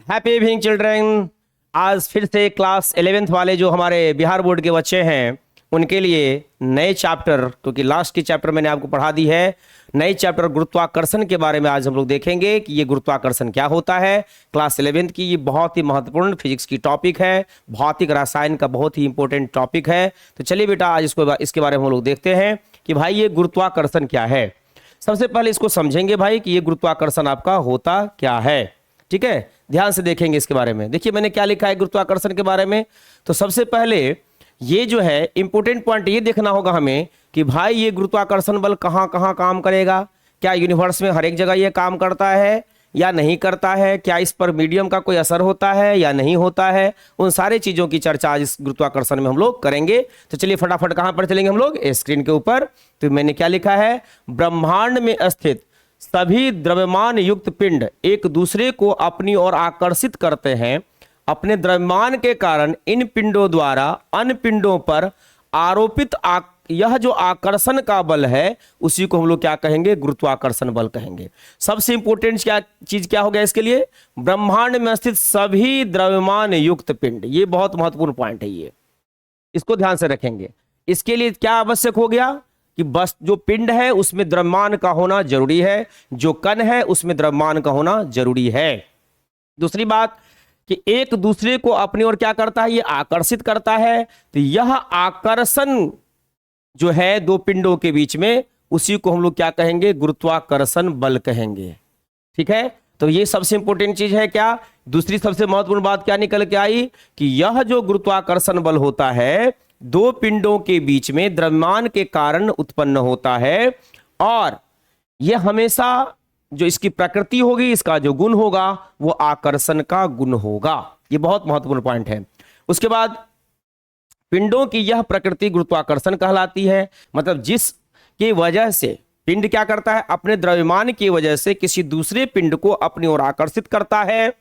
Happy evening children. आज फिर से क्लास 11th वाले जो हमारे बिहार बोर्ड के बच्चे हैं उनके लिए नए चैप्टर, क्योंकि लास्ट की चैप्टर मैंने आपको पढ़ा दी है, नए चैप्टर गुरुत्वाकर्षण के बारे में आज हम लोग देखेंगे कि ये गुरुत्वाकर्षण क्या होता है। क्लास 11th की ये बहुत ही महत्वपूर्ण फिजिक्स की टॉपिक है, भौतिक रसायन का बहुत ही इंपॉर्टेंट टॉपिक है। तो चलिए बेटा आज इसके बारे में हम लोग देखते हैं कि भाई ये गुरुत्वाकर्षण क्या है। सबसे पहले इसको समझेंगे भाई कि ये गुरुत्वाकर्षण आपका होता क्या है। ठीक है, ध्यान से देखेंगे इसके बारे में। देखिए मैंने क्या लिखा है गुरुत्वाकर्षण के बारे में। तो सबसे पहले ये जो है इंपॉर्टेंट पॉइंट ये देखना होगा हमें कि भाई ये गुरुत्वाकर्षण बल कहाँ कहाँ काम करेगा। क्या यूनिवर्स में हर एक जगह ये काम करता है या नहीं करता है, क्या इस पर मीडियम का कोई असर होता है या नहीं होता है, उन सारी चीज़ों की चर्चा आज इस गुरुत्वाकर्षण में हम लोग करेंगे। तो चलिए फटाफट कहाँ पर चलेंगे हम लोग, स्क्रीन के ऊपर। तो मैंने क्या लिखा है, ब्रह्मांड में स्थित सभी द्रव्यमान युक्त पिंड एक दूसरे को अपनी ओर आकर्षित करते हैं। अपने द्रव्यमान के कारण इन पिंडों द्वारा अन्य पिंडों पर आरोपित यह जो आकर्षण का बल है उसी को हम लोग क्या कहेंगे, गुरुत्वाकर्षण बल कहेंगे। सबसे इंपॉर्टेंट चीज क्या हो गया इसके लिए, ब्रह्मांड में स्थित सभी द्रव्यमान युक्त पिंड। ये बहुत महत्वपूर्ण पॉइंट है, ये इसको ध्यान से रखेंगे। इसके लिए क्या आवश्यक हो गया कि बस जो पिंड है उसमें द्रव्यमान का होना जरूरी है, जो कण है उसमें द्रव्यमान का होना जरूरी है। दूसरी बात कि एक दूसरे को अपनी ओर क्या करता है, ये आकर्षित करता है। तो यह आकर्षण जो है दो पिंडों के बीच में उसी को हम लोग क्या कहेंगे, गुरुत्वाकर्षण बल कहेंगे। ठीक है, तो ये सबसे इंपॉर्टेंट चीज है। क्या दूसरी सबसे महत्वपूर्ण बात क्या निकल के आई कि यह जो गुरुत्वाकर्षण बल होता है दो पिंडों के बीच में द्रव्यमान के कारण उत्पन्न होता है, और यह हमेशा जो इसकी प्रकृति होगी, इसका जो गुण होगा वो आकर्षण का गुण होगा। ये बहुत महत्वपूर्ण पॉइंट है। उसके बाद पिंडों की यह प्रकृति गुरुत्वाकर्षण कहलाती है। मतलब जिसकी वजह से पिंड क्या करता है, अपने द्रव्यमान की वजह से किसी दूसरे पिंड को अपनी ओर आकर्षित करता है।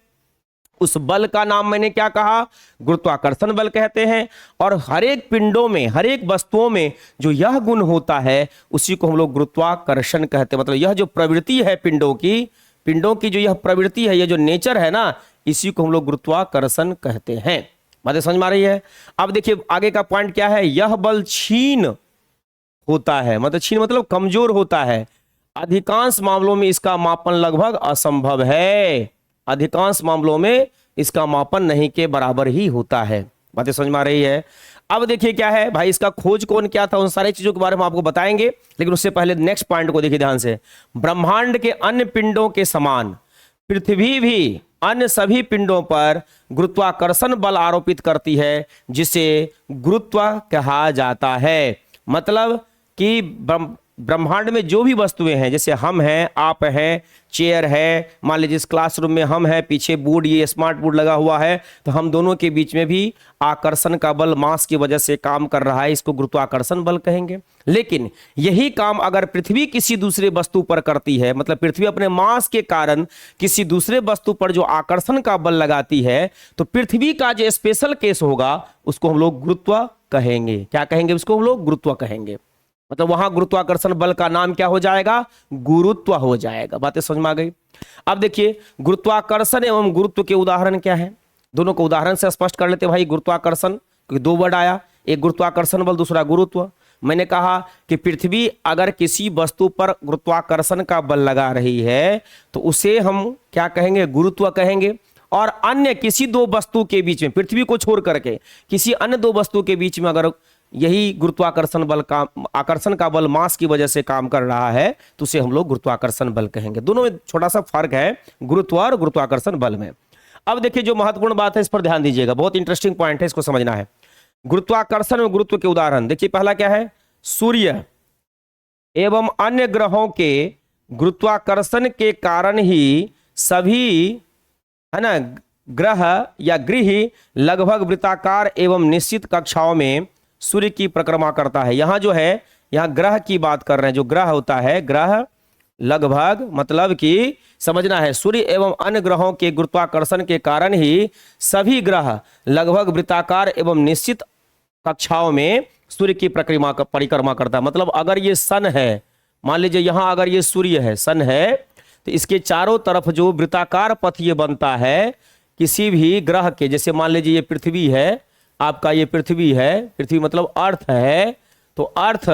उस बल का नाम मैंने क्या कहा, गुरुत्वाकर्षण बल कहते हैं। और हर एक पिंडों में, हर एक वस्तुओं में जो यह गुण होता है उसी को हम लोग गुरुत्वाकर्षण कहते हैं। मतलब यह जो प्रवृत्ति है पिंडों की जो यह प्रवृत्ति है, यह जो नेचर है ना, इसी को हम लोग गुरुत्वाकर्षण कहते हैं। बातें समझ में आ रही है। अब देखिए आगे का पॉइंट क्या है, यह बल क्षीण होता है। मतलब क्षीण मतलब कमजोर होता है। अधिकांश मामलों में इसका मापन लगभग असंभव है। अधिकांश मामलों में इसका मापन नहीं के बराबर ही होता है। बातें समझ में आ रही है। अब देखिए क्या है भाई, इसका खोज कौन क्या था, उन सारी चीजों के बारे में आपको बताएंगे, लेकिन उससे पहले नेक्स्ट पॉइंट को देखिए ध्यान से। ब्रह्मांड के अन्य पिंडों के समान पृथ्वी भी अन्य सभी पिंडों पर गुरुत्वाकर्षण बल आरोपित करती है, जिसे गुरुत्व कहा जाता है। मतलब कि ब्रह्मांड में जो भी वस्तुएं हैं, जैसे हम हैं, आप हैं, चेयर है, मान लीजिए इस क्लासरूम में हम हैं, पीछे बोर्ड, ये स्मार्ट बोर्ड लगा हुआ है, तो हम दोनों के बीच में भी आकर्षण का बल मास की वजह से काम कर रहा है, इसको गुरुत्वाकर्षण बल कहेंगे। लेकिन यही काम अगर पृथ्वी किसी दूसरे वस्तु पर करती है, मतलब पृथ्वी अपने मास के कारण किसी दूसरे वस्तु पर जो आकर्षण का बल लगाती है, तो पृथ्वी का जो स्पेशल केस होगा उसको हम लोग गुरुत्व कहेंगे। क्या कहेंगे, उसको हम लोग गुरुत्व कहेंगे। मतलब वहां गुरुत्वाकर्षण बल का नाम क्या हो जाएगा, गुरुत्व हो जाएगा। बातें समझ में आ गई। अब देखिए गुरुत्वाकर्षण एवं गुरुत्व के उदाहरण क्या है, दोनों को उदाहरण से स्पष्ट कर लेते भाई। गुरुत्वाकर्षण, क्योंकि दो वर्ड आया, एक गुरुत्वाकर्षण बल, दूसरा गुरुत्व। मैंने कहा कि पृथ्वी अगर किसी वस्तु पर गुरुत्वाकर्षण का बल लगा रही है तो उसे हम क्या कहेंगे, गुरुत्व कहेंगे। और अन्य किसी दो वस्तु के बीच में, पृथ्वी को छोड़ करके किसी अन्य दो वस्तु के बीच में अगर यही गुरुत्वाकर्षण बल का, आकर्षण का बल मास की वजह से काम कर रहा है, तो उसे हम लोग गुरुत्वाकर्षण बल कहेंगे। दोनों में छोटा सा फर्क है गुरुत्व और गुरुत्वाकर्षण बल में। अब देखिए जो महत्वपूर्ण बात है इस पर ध्यान दीजिएगा, बहुत इंटरेस्टिंग पॉइंट है, इसको समझना है। गुरुत्वाकर्षण और गुरुत्व के उदाहरण देखिए। पहला क्या है, सूर्य एवं अन्य ग्रहों के गुरुत्वाकर्षण के कारण ही सभी, है ना, ग्रह या गृह लगभग वृत्ताकार एवं निश्चित कक्षाओं में सूर्य की परिक्रमा करता है। यहां जो है, यहां ग्रह की बात कर रहे हैं। जो ग्रह होता है, ग्रह लगभग मतलब कि समझना है, सूर्य एवं अन्य ग्रहों के गुरुत्वाकर्षण के कारण ही सभी ग्रह लगभग वृत्ताकार एवं निश्चित कक्षाओं में सूर्य की परिक्रमा करता है। मतलब अगर ये सन है, मान लीजिए यहां अगर ये सूर्य है, सन है, तो इसके चारों तरफ जो वृत्ताकार पथ ये बनता है, किसी भी ग्रह के, जैसे मान लीजिए ये पृथ्वी है आपका, ये पृथ्वी है, पृथ्वी मतलब अर्थ है, तो अर्थ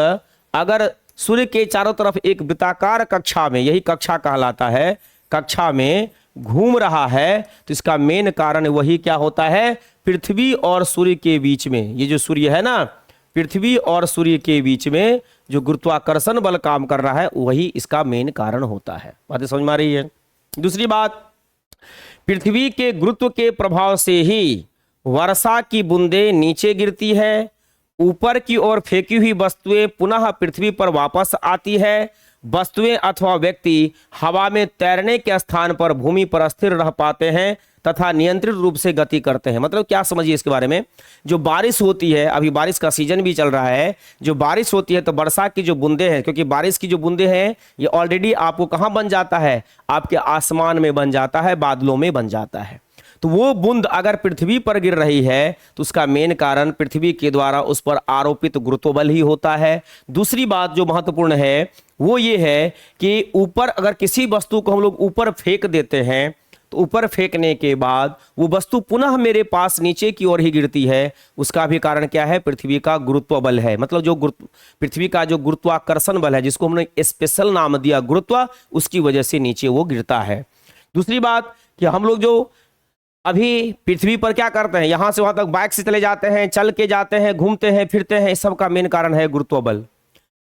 अगर सूर्य के चारों तरफ एक वृत्ताकार कक्षा में, यही कक्षा कहलाता है, कक्षा में घूम रहा है, तो इसका मेन कारण वही क्या होता है, पृथ्वी और सूर्य के बीच में, ये जो सूर्य है ना, पृथ्वी और सूर्य के बीच में जो गुरुत्वाकर्षण बल काम कर रहा है वही इसका मेन कारण होता है। बातें समझ में आ रही है। दूसरी बात, पृथ्वी के गुरुत्व के प्रभाव से ही वर्षा की बूंदें नीचे गिरती है, ऊपर की ओर फेंकी हुई वस्तुएं पुनः पृथ्वी पर वापस आती है, वस्तुएं अथवा व्यक्ति हवा में तैरने के स्थान पर भूमि पर स्थिर रह पाते हैं तथा नियंत्रित रूप से गति करते हैं। मतलब क्या समझिए इसके बारे में, जो बारिश होती है, अभी बारिश का सीजन भी चल रहा है, जो बारिश होती है तो वर्षा की जो बूंदें हैं, क्योंकि बारिश की जो बूंदें हैं ये ऑलरेडी आपको कहाँ बन जाता है, आपके आसमान में बन जाता है, बादलों में बन जाता है। तो वो बूंद अगर पृथ्वी पर गिर रही है तो उसका मेन कारण पृथ्वी के द्वारा उस पर आरोपित गुरुत्वबल ही होता है। दूसरी बात जो महत्वपूर्ण है वो ये है कि ऊपर अगर किसी वस्तु को हम लोग ऊपर फेंक देते हैं तो ऊपर फेंकने के बाद वो वस्तु पुनः मेरे पास नीचे की ओर ही गिरती है, उसका भी कारण क्या है, पृथ्वी का गुरुत्व बल है। मतलब जो पृथ्वी का जो गुरुत्वाकर्षण बल है, जिसको हमने स्पेशल नाम दिया गुरुत्व, उसकी वजह से नीचे वो गिरता है। दूसरी बात कि हम लोग जो अभी पृथ्वी पर क्या करते हैं, यहां से वहां तक बाइक से चले जाते हैं, चल के जाते हैं, घूमते हैं, फिरते हैं, इस सब का मेन कारण है गुरुत्व बल।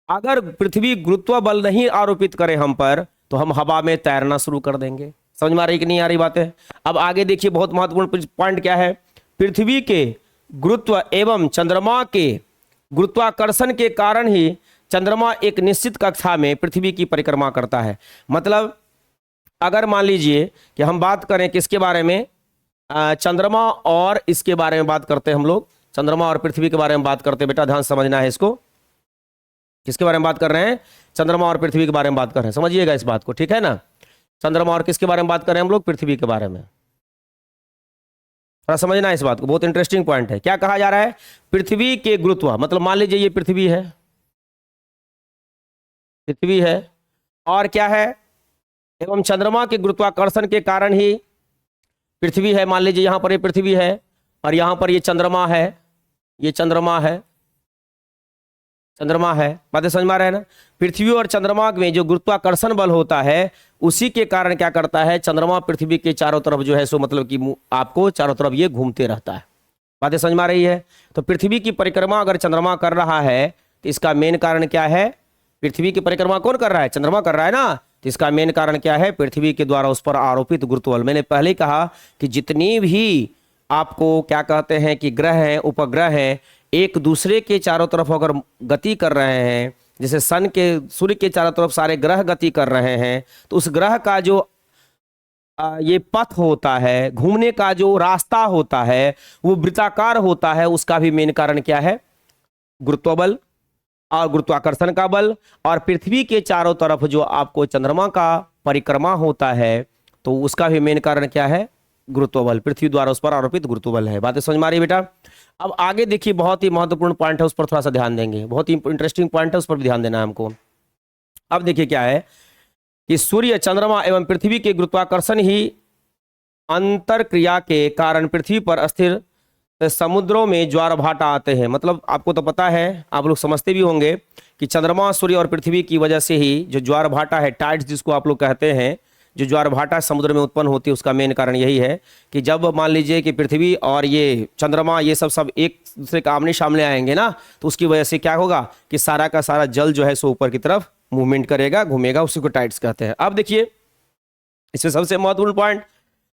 अगर पृथ्वी गुरुत्व बल नहीं आरोपित करे हम पर तो हम हवा में तैरना शुरू कर देंगे। समझ में आ रही कि नहीं आ रही बातें। अब आगे देखिए, बहुत महत्वपूर्ण पॉइंट क्या है, पृथ्वी के गुरुत्व एवं चंद्रमा के गुरुत्वाकर्षण के कारण ही चंद्रमा एक निश्चित कक्षा में पृथ्वी की परिक्रमा करता है। मतलब अगर मान लीजिए कि हम बात करें किसके बारे में, चंद्रमा और इसके बारे में बात करते हैं हम लोग, चंद्रमा और पृथ्वी के बारे में बात करते हैं। बेटा ध्यान समझना है इसको, किसके बारे में बात कर रहे हैं, चंद्रमा और पृथ्वी के बारे में बात कर रहे हैं, समझिएगा इस बात को, ठीक है ना। चंद्रमा और किसके बारे में बात कर रहे हैं हम लोग, पृथ्वी के बारे में। थोड़ा समझना है इस बात को, बहुत इंटरेस्टिंग पॉइंट है। क्या कहा जा रहा है, पृथ्वी के गुरुत्व, मतलब मान लीजिए ये पृथ्वी है, पृथ्वी है और क्या है, एवं चंद्रमा के गुरुत्वाकर्षण के कारण ही पृथ्वी है। मान लीजिए यहां पर ये पृथ्वी है और यहां पर ये चंद्रमा है, ये चंद्रमा है, चंद्रमा है, बातें समझ में आ रहे हैं ना। पृथ्वी और चंद्रमा में जो गुरुत्वाकर्षण बल होता है उसी के कारण क्या करता है, चंद्रमा पृथ्वी के चारों तरफ जो है सो मतलब कि आपको चारों तरफ ये घूमते रहता है। बातें समझ में आ रही है। तो पृथ्वी की परिक्रमा अगर चंद्रमा कर रहा है तो इसका मेन कारण क्या है, पृथ्वी की परिक्रमा कौन कर रहा है, चंद्रमा कर रहा है ना, तो इसका मेन कारण क्या है, पृथ्वी के द्वारा उस पर आरोपित गुरुत्व बल। मैंने पहले ही कहा कि जितनी भी आपको क्या कहते हैं कि ग्रह हैं, उपग्रह हैं, एक दूसरे के चारों तरफ अगर गति कर रहे हैं, जैसे सन के सूर्य के चारों तरफ सारे ग्रह गति कर रहे हैं, तो उस ग्रह का जो ये पथ होता है, घूमने का जो रास्ता होता है वो वृत्ताकार होता है। उसका भी मेन कारण क्या है, गुरुत्व बल और गुरुत्वाकर्षण का बल। और पृथ्वी के चारों तरफ जो आपको चंद्रमा का परिक्रमा होता है तो उसका भी मेन कारण क्या है, गुरुत्व बल, पृथ्वी द्वारा उस पर आरोपित गुरुत्व बल है। बातें समझ में आ रही है बेटा। अब आगे देखिए, बहुत ही महत्वपूर्ण पॉइंट है, उस पर थोड़ा सा ध्यान देंगे, बहुत ही इंटरेस्टिंग पॉइंट है, उस पर भी ध्यान देना है हमको। अब देखिए क्या है कि सूर्य, चंद्रमा एवं पृथ्वी के गुरुत्वाकर्षण ही अंतर क्रिया के कारण पृथ्वी पर स्थिर समुद्रों में ज्वार भाटा आते हैं। मतलब आपको तो पता है, आप लोग समझते भी होंगे कि चंद्रमा, सूर्य और पृथ्वी की वजह से ही जो ज्वार भाटा है, टाइड्स जिसको आप लोग कहते हैं, जो ज्वार भाटा समुद्र में उत्पन्न होती है, उसका मेन कारण यही है कि जब मान लीजिए कि पृथ्वी और ये चंद्रमा ये सब एक दूसरे के आमने सामने आएंगे ना, तो उसकी वजह से क्या होगा कि सारा का सारा जल जो है सो ऊपर की तरफ मूवमेंट करेगा, घूमेगा, उसी को टाइड्स कहते हैं। अब देखिए इसमें सबसे महत्वपूर्ण पॉइंट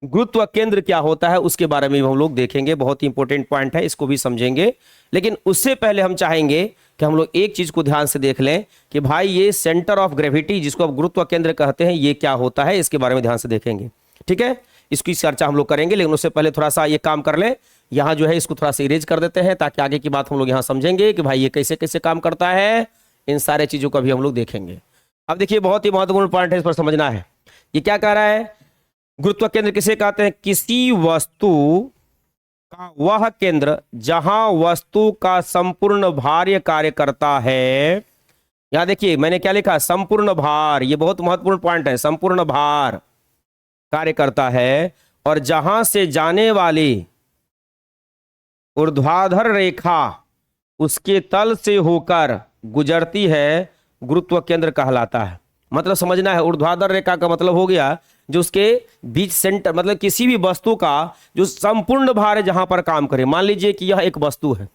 गुरुत्व केंद्र क्या होता है उसके बारे में हम लोग देखेंगे, बहुत ही इंपॉर्टेंट पॉइंट है, इसको भी समझेंगे। लेकिन उससे पहले हम चाहेंगे कि हम लोग एक चीज को ध्यान से देख लें कि भाई ये सेंटर ऑफ ग्रेविटी जिसको आप गुरुत्व केंद्र कहते हैं ये क्या होता है, इसके बारे में ध्यान से देखेंगे, ठीक है। इसकी चर्चा हम लोग करेंगे, लेकिन उससे पहले थोड़ा सा ये काम कर लें, यहाँ जो है इसको थोड़ा सा इरेज कर देते हैं ताकि आगे की बात हम लोग यहाँ समझेंगे कि भाई ये कैसे कैसे काम करता है, इन सारे चीजों को भी हम लोग देखेंगे। अब देखिए बहुत ही महत्वपूर्ण पॉइंट है, इस पर समझना है। ये क्या कह रहा है, गुरुत्व केंद्र किसे कहते हैं, किसी वस्तु का वह केंद्र जहां वस्तु का संपूर्ण भार कार्य करता है। यहां देखिए मैंने क्या लिखा, संपूर्ण भार, ये बहुत महत्वपूर्ण पॉइंट है, संपूर्ण भार कार्य करता है, और जहां से जाने वाली ऊर्ध्वाधर रेखा उसके तल से होकर गुजरती है, गुरुत्व केंद्र कहलाता है। मतलब समझना है, ऊर्ध्वाधर रेखा का मतलब हो गया जो उसके बीच सेंटर, मतलब किसी भी वस्तु का जो संपूर्ण भार है जहां पर काम करे। मान लीजिए कि यह एक वस्तु है,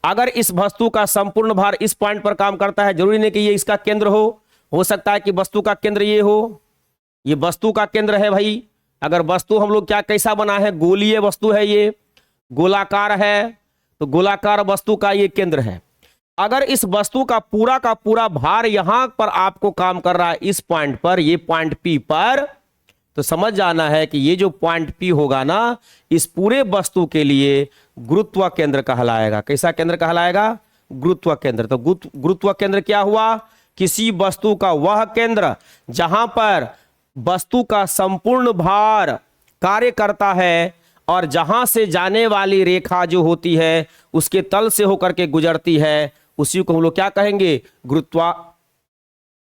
अगर इस वस्तु का संपूर्ण भार इस पॉइंट पर काम करता है, जरूरी नहीं कि ये इसका केंद्र हो सकता है कि वस्तु का केंद्र ये हो, ये वस्तु का केंद्र है भाई। अगर वस्तु हम लोग क्या कैसा बना है, गोलीय वस्तु है, ये गोलाकार है, तो गोलाकार वस्तु का ये केंद्र है। अगर इस वस्तु का पूरा भार यहां पर आपको काम कर रहा है इस पॉइंट पर, ये पॉइंट पी पर, तो समझ जाना है कि ये जो पॉइंट पी होगा ना, इस पूरे वस्तु के लिए गुरुत्व केंद्र कहलाएगा। कैसा केंद्र कहलाएगा? गुरुत्व केंद्र। तो गुरुत्व केंद्र क्या हुआ? किसी वस्तु का वह केंद्र जहां पर वस्तु का संपूर्ण भार कार्य करता है और जहां से जाने वाली रेखा जो होती है उसके तल से होकर के गुजरती है, उसी को हम लोग क्या कहेंगे? गुरुत्व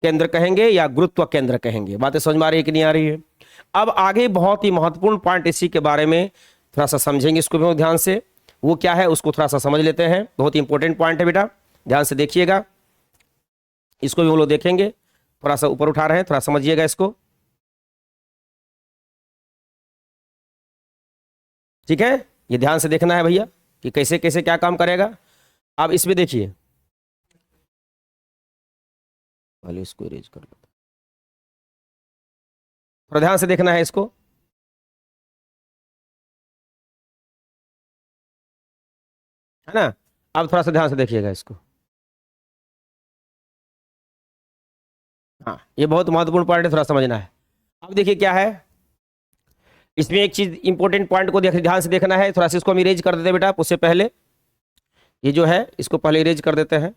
केंद्र कहेंगे या गुरुत्व केंद्र कहेंगे। बातें समझ में आ रही है कि नहीं आ रही है? अब आगे बहुत ही महत्वपूर्ण पॉइंट इसी के बारे में थोड़ा सा समझेंगे, इसको भी ध्यान से। वो क्या है उसको थोड़ा सा समझ लेते हैं। बहुत ही इंपॉर्टेंट पॉइंट है बेटा, ध्यान से देखिएगा, इसको भी हम लोग देखेंगे। थोड़ा सा ऊपर उठा रहे हैं, थोड़ा समझिएगा इसको, ठीक है? ये ध्यान से देखना है भैया कि कैसे कैसे क्या काम करेगा। अब इसमें देखिए, पहले इसको इरेज कर लो, थोड़ा ध्यान से देखना है इसको। है ना? अब थोड़ा सा ध्यान से देखिएगा इसको। हाँ, ये बहुत महत्वपूर्ण पॉइंट है, थोड़ा समझना है। अब देखिए क्या है इसमें, एक चीज इंपॉर्टेंट पॉइंट को ध्यान से देखना है। थोड़ा सा इसको हम इरेज कर देते हैं बेटा, उससे पहले ये जो है इसको पहले इरेज कर देते हैं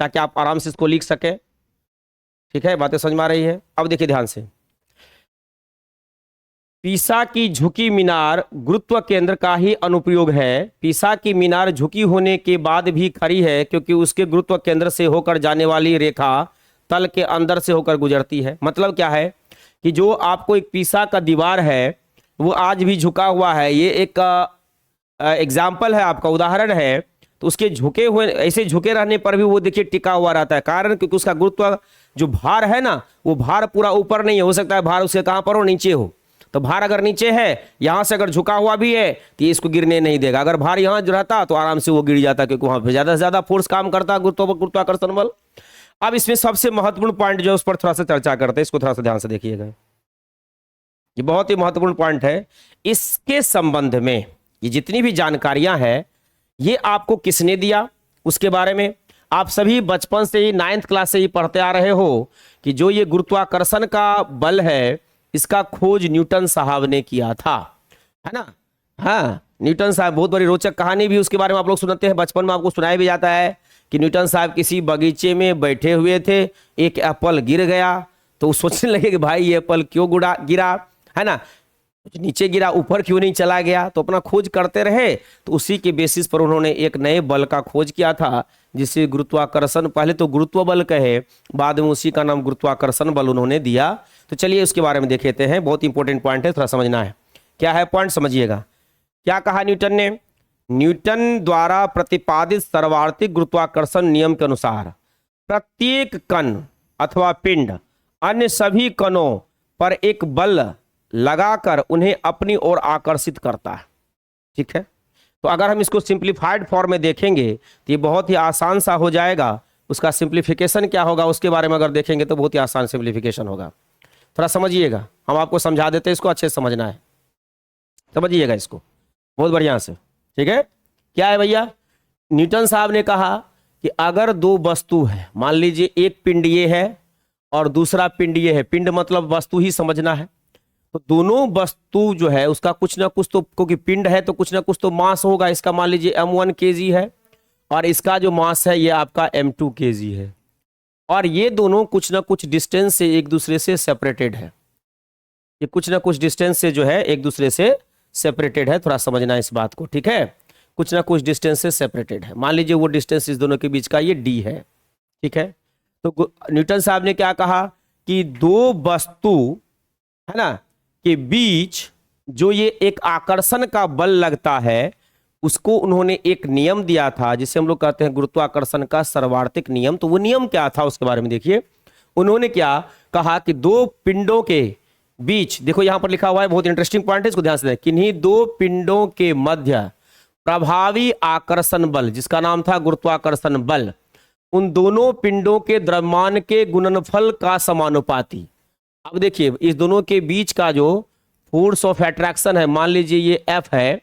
ताकि आप आराम से इसको लिख सके। ठीक है, बातें समझ में आ रही है? अब देखिए ध्यान से, पीसा की झुकी मीनार गुरुत्व केंद्र का ही अनुप्रयोग है। पीसा की मीनार झुकी होने के बाद भी खड़ी है क्योंकि उसके गुरुत्व केंद्र से होकर जाने वाली रेखा तल के अंदर से होकर गुजरती है। मतलब क्या है कि जो आपको एक पीसा का दीवार है वो आज भी झुका हुआ है। ये एक एग्जाम्पल है, आपका उदाहरण है। तो उसके झुके हुए, ऐसे झुके रहने पर भी वो देखिए टिका हुआ रहता है। कारण क्योंकि उसका गुरुत्व जो भार है ना, वो भार पूरा ऊपर नहीं है, हो सकता है भार उसके कहां पर हो, नीचे हो। तो भार अगर नीचे है, यहां से अगर झुका हुआ भी है तो ये इसको गिरने नहीं देगा। अगर भार यहां जो रहता तो आराम से वो गिर जाता, क्योंकि वहां पर ज्यादा से ज्यादा फोर्स काम करता, गुरुत्वाकर्षण बल। अब इसमें सबसे महत्वपूर्ण पॉइंट जो है उस पर थोड़ा सा चर्चा करते हैं, इसको थोड़ा सा ध्यान से देखिएगा। ये बहुत ही महत्वपूर्ण पॉइंट है। इसके संबंध में ये जितनी भी जानकारियां हैं ये आपको किसने दिया उसके बारे में आप सभी बचपन से ही 9th क्लास से ही पढ़ते आ रहे हो कि जो ये गुरुत्वाकर्षण का बल है इसका खोज न्यूटन साहब ने किया था, है ना? हाँ, न्यूटन साहब, बहुत बड़ी रोचक कहानी भी उसके बारे में आप लोग सुनाते हैं, बचपन में आपको सुनाया भी जाता है कि न्यूटन साहब किसी बगीचे में बैठे हुए थे, एक एप्पल गिर गया तो वो सोचने लगे कि भाई ये एप्पल क्यों गिरा, है ना? नीचे गिरा, ऊपर क्यों नहीं चला गया? तो अपना खोज करते रहे। तो उसी के बेसिस पर उन्होंने एक नए बल का खोज किया था जिसे गुरुत्वाकर्षण, पहले तो गुरुत्व बल कहे, बाद में उसी का नाम गुरुत्वाकर्षण बल उन्होंने दिया। तो चलिए उसके बारे में देख लेते हैं, बहुत इंपॉर्टेंट पॉइंट है, थोड़ा समझना है। क्या है पॉइंट, समझिएगा। क्या कहा न्यूटन ने? न्यूटन द्वारा प्रतिपादित सर्वार्थिक गुरुत्वाकर्षण नियम के अनुसार प्रत्येक कण अथवा पिंड अन्य सभी कणों पर एक बल लगाकर उन्हें अपनी ओर आकर्षित करता है। ठीक है, तो अगर हम इसको सिंप्लीफाइड फॉर्म में देखेंगे तो ये बहुत ही आसान सा हो जाएगा। उसका सिंप्लीफिकेशन क्या होगा उसके बारे में अगर देखेंगे तो बहुत ही आसान सिंप्लीफिकेशन होगा। थोड़ा समझिएगा, हम आपको समझा देते हैं, इसको अच्छे से समझना है, समझिएगा इसको बहुत बढ़िया से। ठीक है, क्या है भैया? न्यूटन साहब ने कहा कि अगर दो वस्तु है, मान लीजिए एक पिंड ये है और दूसरा पिंड ये है, पिंड मतलब वस्तु ही समझना है, तो दोनों वस्तु जो है उसका कुछ ना कुछ तो, क्योंकि पिंड है तो कुछ ना कुछ तो मास होगा। इसका मान लीजिए m1 kg है और इसका जो मास है ये आपका m2 kg है, और ये दोनों कुछ ना कुछ डिस्टेंस से एक दूसरे से सेपरेटेड है। ये कुछ ना कुछ डिस्टेंस से जो है एक दूसरे से सेपरेटेड है, थोड़ा समझना इस बात को। ठीक है, कुछ ना कुछ डिस्टेंस से सेपरेटेड है। मान लीजिए वो डिस्टेंस इस दोनों के बीच का ये d है। ठीक है, तो न्यूटन साहब ने क्या कहा कि दो वस्तु, है ना, के बीच जो ये एक आकर्षण का बल लगता है उसको उन्होंने एक नियम दिया था जिसे हम लोग कहते हैं गुरुत्वाकर्षण का सर्वार्थिक नियम। तो वो नियम क्या था उसके बारे में देखिए। उन्होंने क्या कहा कि दो पिंडों के बीच, देखो यहां पर लिखा हुआ है, बहुत इंटरेस्टिंग पॉइंट है, इसको ध्यान से देखें। किन्हीं दो पिंडों के मध्य प्रभावी आकर्षण बल, जिसका नाम था गुरुत्वाकर्षण बल, उन दोनों पिंडों के द्रव्यमान के गुणनफल का समानुपाती। अब देखिए इस दोनों के बीच का जो फोर्स ऑफ अट्रैक्शन है, मान लीजिए ये F है,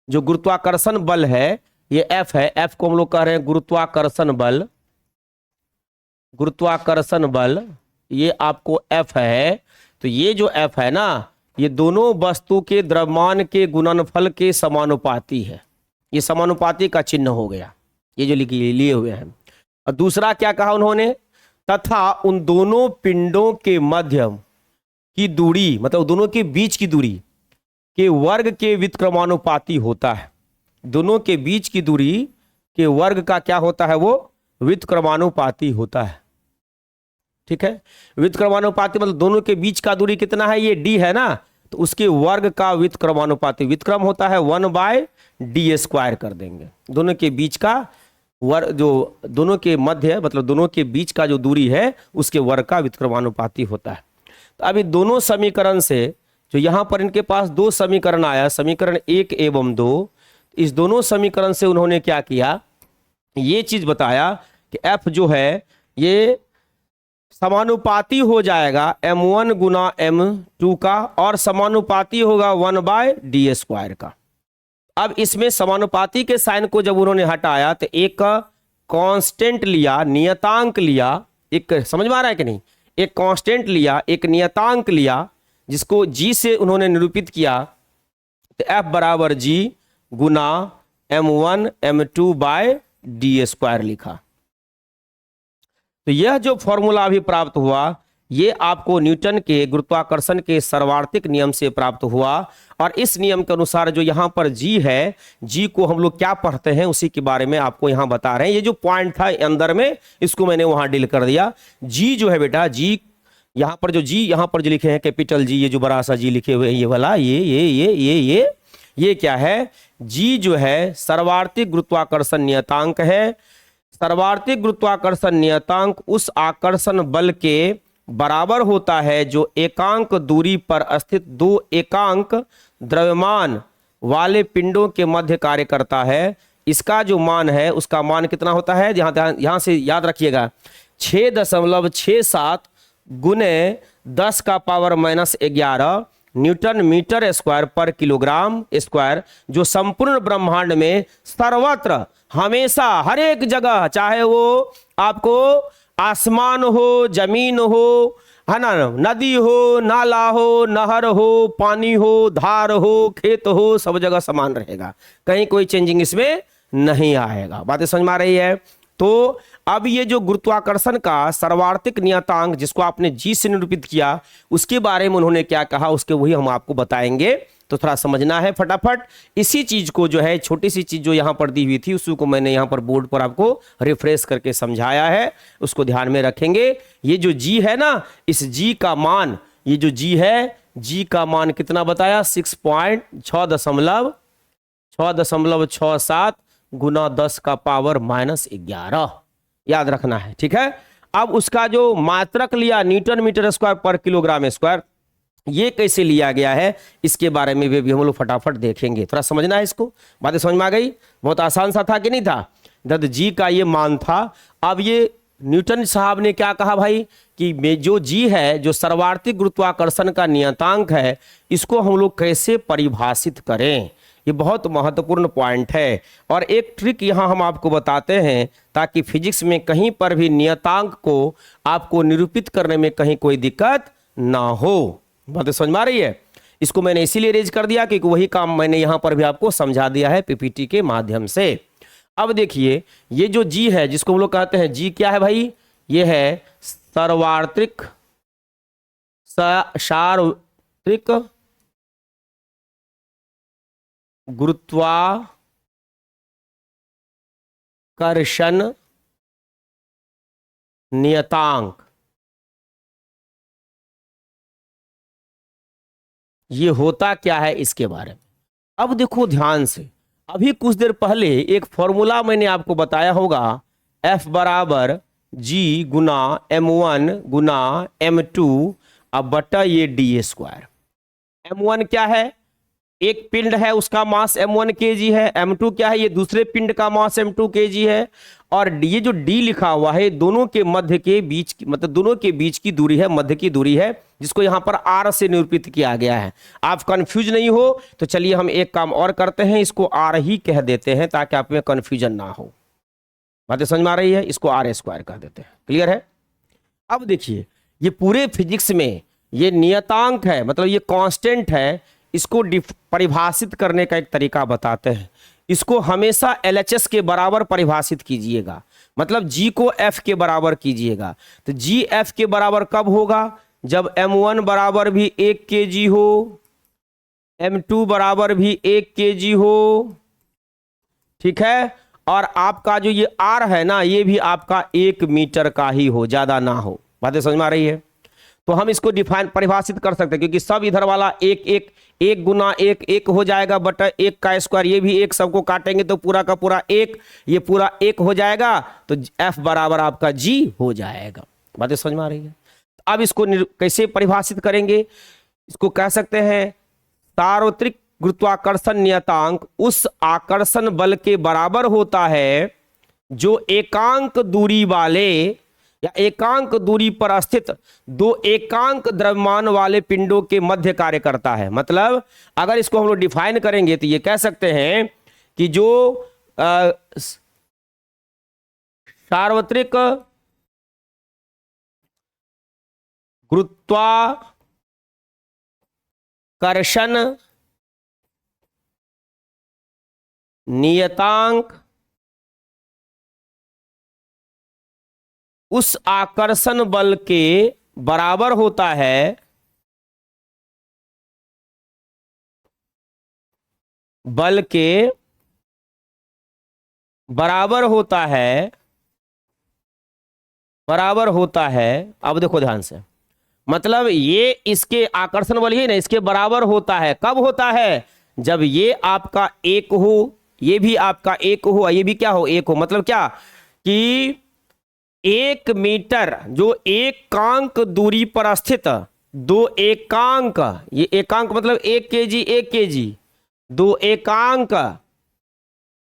जो गुरुत्वाकर्षण बल है ये F है, F को हम लोग कह रहे हैं गुरुत्वाकर्षण बल। गुरुत्वाकर्षण बल ये आपको F है। तो ये जो F है ना, ये दोनों वस्तु के द्रव्यमान के गुणनफल के समानुपाती है। ये समानुपाती का चिन्ह हो गया, ये जो लिए हुए हैं। और दूसरा क्या कहा उन्होंने, तथा उन दोनों पिंडों के मध्य की दूरी, मतलब दोनों के बीच की दूरी के वर्ग के व्युत्क्रमानुपाती होता है। दोनों के बीच की दूरी के वर्ग का क्या होता है, वो व्युत्क्रमानुपाती होता है। ठीक है, व्युत्क्रमानुपाती मतलब दोनों के बीच का दूरी कितना है, ये d है ना, तो उसके वर्ग का व्युत्क्रमानुपाती, व्युत्क्रम होता है 1/d² कर देंगे। दोनों के बीच का वर्ग, जो दोनों के मध्य मतलब दोनों के बीच का जो दूरी है उसके वर्ग का व्युत्क्रमानुपाती होता है। तो अभी दोनों समीकरण से जो यहां पर इनके पास दो समीकरण आया, समीकरण 1 एवं 2, इस दोनों समीकरण से उन्होंने क्या किया, ये चीज बताया कि F जो है ये समानुपाती हो जाएगा m1 गुना m2 का, और समानुपाती होगा 1/d² का। अब इसमें समानुपाती के साइन को जब उन्होंने हटाया तो एक कांस्टेंट लिया, नियतांक लिया, एक समझ में आ रहा है कि नहीं, एक कांस्टेंट लिया, एक नियतांक लिया, जिसको g से उन्होंने निरूपित किया। तो F बराबर g गुना m1 m2/d² लिखा। तो यह जो फॉर्मूला अभी प्राप्त हुआ ये आपको न्यूटन के गुरुत्वाकर्षण के सर्वार्थिक नियम से प्राप्त हुआ। और इस नियम के अनुसार जो यहाँ पर g है, g को हम लोग क्या पढ़ते हैं उसी के बारे में आपको यहाँ बता रहे हैं। ये जो पॉइंट था अंदर में, इसको मैंने वहां डील कर दिया। g जो है बेटा, g यहाँ पर जो g यहाँ पर जो लिखे हैं कैपिटल G, ये जो बड़ा सा G लिखे हुए हैं, ये वाला, ये क्या है, g जो है सर्वार्थिक गुरुत्वाकर्षण नियतांक है। सर्वार्थिक गुरुत्वाकर्षण नियतांक उस आकर्षण बल के बराबर होता है जो एकांक दूरी पर स्थित दो एकांक द्रव्यमान वाले पिंडों के मध्य कार्य करता है। इसका जो मान है उसका मान कितना होता है, यहां से याद रखिएगा, 6.67 गुने 10⁻⁻11 न्यूटन मीटर स्क्वायर पर किलोग्राम स्क्वायर, जो संपूर्ण ब्रह्मांड में सर्वत्र हमेशा हर एक जगह, चाहे वो आपको आसमान हो, जमीन हो, है ना, नदी हो, नाला हो, नहर हो, पानी हो, धार हो, खेत हो, सब जगह समान रहेगा, कहीं कोई चेंजिंग इसमें नहीं आएगा। बातें समझ में आ रही है। तो अब ये जो गुरुत्वाकर्षण का सर्वार्थिक नियतांक जिसको आपने g से निरूपित किया, उसके बारे में उन्होंने क्या कहा, उसके वही हम आपको बताएंगे। तो थोड़ा समझना है फटाफट। इसी चीज को जो है, छोटी सी चीज जो यहां पर दी हुई थी उसी को मैंने यहां पर बोर्ड पर आपको रिफ्रेश करके समझाया है, उसको ध्यान में रखेंगे। ये जो g है ना, इस g का मान, ये जो g है, g का मान कितना बताया, 6.67 गुना 10⁻⁻11 याद रखना है, ठीक है। अब उसका जो मात्रक लिया न्यूटन मीटर स्क्वायर पर किलोग्राम स्क्वायर, ये कैसे लिया गया है इसके बारे में भी हम लोग फटाफट देखेंगे। थोड़ा समझना है इसको, बातें समझ में आ गई। बहुत आसान सा था कि नहीं था, जब जी का ये मान था। अब ये न्यूटन साहब ने क्या कहा भाई कि जो जी है, जो सर्वार्थिक गुरुत्वाकर्षण का नियतांक है, इसको हम लोग कैसे परिभाषित करें, ये बहुत महत्वपूर्ण पॉइंट है। और एक ट्रिक यहाँ हम आपको बताते हैं ताकि फिजिक्स में कहीं पर भी नियतांक को आपको निरूपित करने में कहीं कोई दिक्कत ना हो। बात समझ में आ रही है। इसको मैंने इसीलिए रेज कर दिया क्योंकि वही काम मैंने यहाँ पर भी आपको समझा दिया है पीपीटी के माध्यम से। अब देखिए ये जो जी है, जिसको हम लोग कहते हैं जी, क्या है भाई, ये है सर्वार्थिक सार्वत्रिक गुरुत्वाकर्षण नियतांक। ये होता क्या है इसके बारे में। अब देखो ध्यान से, अभी कुछ देर पहले एक फॉर्मूला मैंने आपको बताया होगा, F बराबर G गुना M1 गुना M2 अब बटा ये d²। M1 क्या है, एक पिंड है उसका मास m1 kg है, m2 क्या है, ये दूसरे पिंड का मास m2 kg है, और ये जो d लिखा हुआ है दोनों के मध्य के बीच मतलब दोनों के बीच की दूरी है, मध्य की दूरी है, जिसको यहां पर r से निरूपित किया गया है। आप कंफ्यूज नहीं हो तो चलिए हम एक काम और करते हैं, इसको r ही कह देते हैं ताकि आप में कंफ्यूजन ना हो। बातें समझ में आ रही है, इसको r² कह देते हैं। क्लियर है। अब देखिए ये पूरे फिजिक्स में ये नियतांक है, मतलब ये कांस्टेंट है, इसको परिभाषित करने का एक तरीका बताते हैं। इसको हमेशा LHS के बराबर परिभाषित कीजिएगा, मतलब G को F के बराबर कीजिएगा। तो G F के बराबर कब होगा, जब M1 बराबर भी 1 kg हो, M2 बराबर भी 1 kg हो, ठीक है, और आपका जो ये R है ना, ये भी आपका 1 मीटर का ही हो, ज्यादा ना हो। बातें समझ में आ रही है। तो हम इसको परिभाषित कर सकते हैं, क्योंकि सब इधर वाला एक गुना एक हो जाएगा बटा 1 का स्क्वायर, ये भी 1, सबको काटेंगे तो पूरा का पूरा 1, ये पूरा 1 हो जाएगा, तो F बराबर आपका G हो जाएगा। बातें समझ में आ रही है। अब इसको कैसे परिभाषित करेंगे, इसको कह सकते हैं सार्वत्रिक गुरुत्वाकर्षण नियतांक उस आकर्षण बल के बराबर होता है जो एकांक दूरी वाले या एकांक दूरी पर स्थित दो एकांक द्रव्यमान वाले पिंडों के मध्य कार्य करता है। मतलब अगर इसको हम लोग डिफाइन करेंगे तो ये कह सकते हैं कि जो सार्वत्रिक गुरुत्वाकर्षण नियतांक उस आकर्षण बल के बराबर होता है, बल के बराबर होता है, बराबर होता है। अब देखो ध्यान से, मतलब ये इसके आकर्षण बल ही ना, इसके बराबर होता है। कब होता है, जब ये आपका 1 हो, ये भी आपका 1 हो, ये भी क्या हो, 1 हो। मतलब क्या कि 1 मीटर जो एकांक दूरी पर स्थित दो एकांक, ये एकांक मतलब 1 kg 1 kg, दो एकांक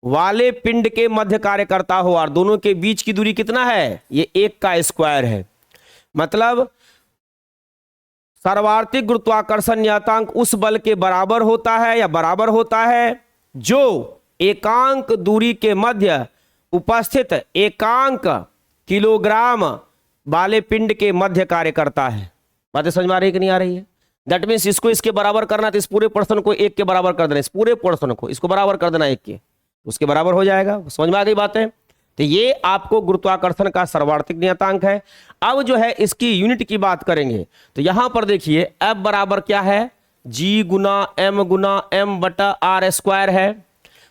वाले पिंड के मध्य कार्य करता हो, और दोनों के बीच की दूरी कितना है, ये 1 का स्क्वायर है। मतलब सार्वत्रिक गुरुत्वाकर्षण नियतांक उस बल के बराबर होता है या बराबर होता है जो एकांक दूरी के मध्य उपस्थित एकांक किलोग्राम वाले पिंड के मध्य कार्य करता है। बातें समझ में आ रही है कि नहीं आ रही है। दैट मीन्स इसको इसके बराबर करना, तो इस पूरे पोर्शन को 1 के बराबर कर देना, इस पूरे पोर्शन को इसको बराबर कर देना 1 के, उसके बराबर हो जाएगा। समझ में आ गई बातें। तो ये आपको गुरुत्वाकर्षण का सार्वत्रिक नियतांक है। अब जो है इसकी यूनिट की बात करेंगे तो यहां पर देखिए F बराबर क्या है, G गुना M बटा R² है।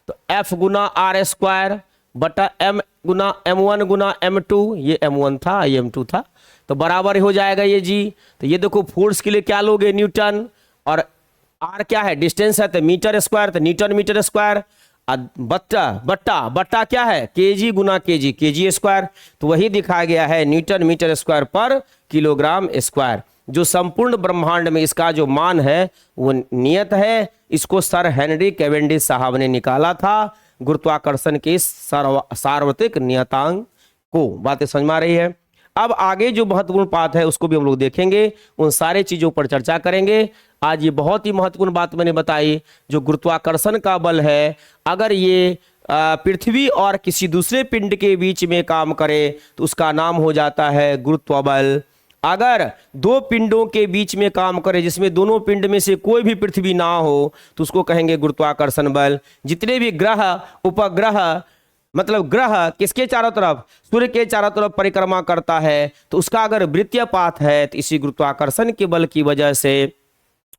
तो F गुना R² बटा M गुना M1 गुना M2, ये M1 था ये M2 था, तो बराबर हो जाएगा ये G। तो ये देखो फोर्स के लिए क्या लोगे, न्यूटन, और R क्या है, डिस्टेंस है, तो मीटर स्क्वायर, तो न्यूटन मीटर स्क्वायर, बट्टा बट्टा बट्टा क्या है, kg गुना kg स्क्वायर। तो वही दिखाया गया है न्यूटन मीटर स्क्वायर पर किलोग्राम स्क्वायर। जो संपूर्ण ब्रह्मांड में इसका जो मान है वो नियत है। इसको सर हेनरी कैवेंडिश साहब ने निकाला था गुरुत्वाकर्षण के सार्वत्रिक नियतांक को। बातें समझ में आ रही है। अब आगे जो महत्वपूर्ण बात है उसको भी हम लोग देखेंगे, उन सारे चीजों पर चर्चा करेंगे। आज ये बहुत ही महत्वपूर्ण बात मैंने बताई, जो गुरुत्वाकर्षण का बल है, अगर ये पृथ्वी और किसी दूसरे पिंड के बीच में काम करे तो उसका नाम हो जाता है गुरुत्व बल। अगर दो पिंडों के बीच में काम करे जिसमें दोनों पिंड में से कोई भी पृथ्वी ना हो तो उसको कहेंगे गुरुत्वाकर्षण बल। जितने भी ग्रह उपग्रह, मतलब ग्रह किसके चारों तरफ, सूर्य के चारों तरफ परिक्रमा करता है, तो उसका अगर वृत्तीय पाथ है तो इसी गुरुत्वाकर्षण के बल की वजह से,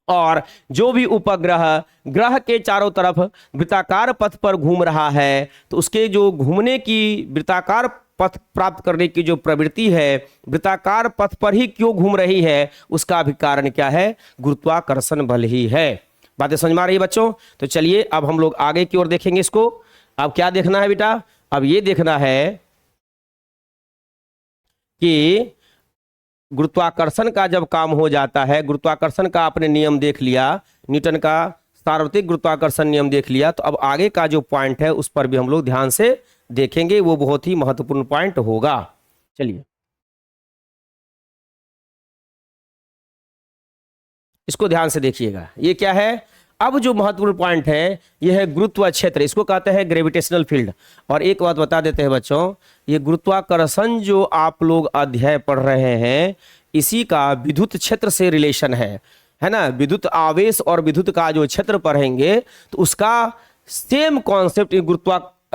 और जो भी उपग्रह ग्रह के चारों तरफ वृत्ताकार पथ पर घूम रहा है तो उसके जो घूमने की वृत्ताकार पथ प्राप्त करने की जो प्रवृत्ति है वृत्ताकार पथ पर ही क्यों घूम रही है, उसका भी कारण क्या है, गुरुत्वाकर्षण बल ही है। बातें समझ में आ रही है बच्चों? तो चलिए अब हम लोग आगे की ओर देखेंगे इसको। अब क्या देखना है बेटा, अब ये देखना है कि गुरुत्वाकर्षण का जब काम हो जाता है, गुरुत्वाकर्षण का आपने नियम देख लिया, न्यूटन का सार्वत्रिक गुरुत्वाकर्षण नियम देख लिया, तो अब आगे का जो पॉइंट है उस पर भी हम लोग ध्यान से देखेंगे, वो बहुत ही महत्वपूर्ण पॉइंट होगा। चलिए इसको ध्यान से देखिएगा, ये क्या है। अब जो महत्वपूर्ण पॉइंट है यह है गुरुत्व क्षेत्र, इसको कहते हैं ग्रेविटेशनल फील्ड। और एक बात बता देते हैं बच्चों, ये गुरुत्वाकर्षण जो आप लोग अध्याय पढ़ रहे हैं इसी का विद्युत क्षेत्र से रिलेशन है ना। विद्युत आवेश और विद्युत का जो क्षेत्र पढ़ेंगे तो उसका सेम कॉन्सेप्ट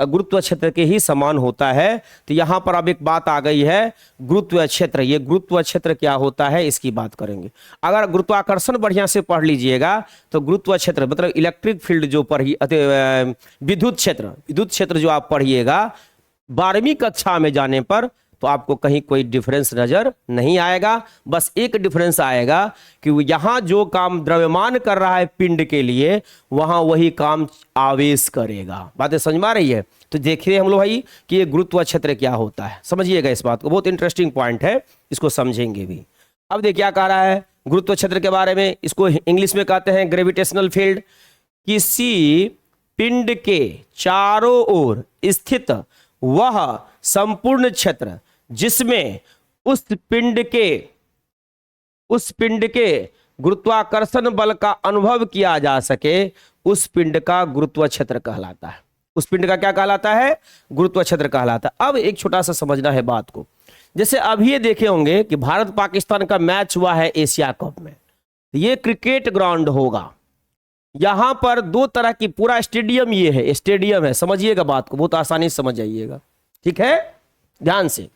गुरुत्व क्षेत्र के ही समान होता है। तो यहां पर अब एक बात आ गई है, गुरुत्व क्षेत्र, ये गुरुत्व क्षेत्र क्या होता है इसकी बात करेंगे। अगर गुरुत्वाकर्षण बढ़िया से पढ़ लीजिएगा तो गुरुत्व क्षेत्र मतलब इलेक्ट्रिक फील्ड जो विद्युत क्षेत्र जो आप पढ़िएगा 12वीं कक्षा में जाने पर तो आपको कहीं कोई डिफरेंस नजर नहीं आएगा। बस एक डिफरेंस आएगा कि यहां जो काम द्रव्यमान कर रहा है पिंड के लिए, वहां वही काम आवेश करेगा। बातें समझ में आ रही है? तो देखिए हम लोग भाई कि ये गुरुत्व क्षेत्र क्या होता है, समझिएगा इस बात को, बहुत इंटरेस्टिंग पॉइंट है, इसको समझेंगे भी। अब देखिए क्या कह रहा है गुरुत्व क्षेत्र के बारे में, इसको इंग्लिश में कहते हैं ग्रेविटेशनल फील्ड। किसी पिंड के चारों ओर स्थित वह संपूर्ण क्षेत्र जिसमें उस पिंड के गुरुत्वाकर्षण बल का अनुभव किया जा सके, उस पिंड का गुरुत्व क्षेत्र कहलाता है। उस पिंड का क्या कहलाता है? गुरुत्व क्षेत्र कहलाता है। अब एक छोटा सा समझना है बात को, जैसे अभी ये देखे होंगे कि भारत पाकिस्तान का मैच हुआ है एशिया कप में, ये क्रिकेट ग्राउंड होगा, यहां पर दो तरह की पूरा स्टेडियम, ये है स्टेडियम है, समझिएगा बात को, बहुत आसानी से समझ जाइएगा, ठीक है, ध्यान से।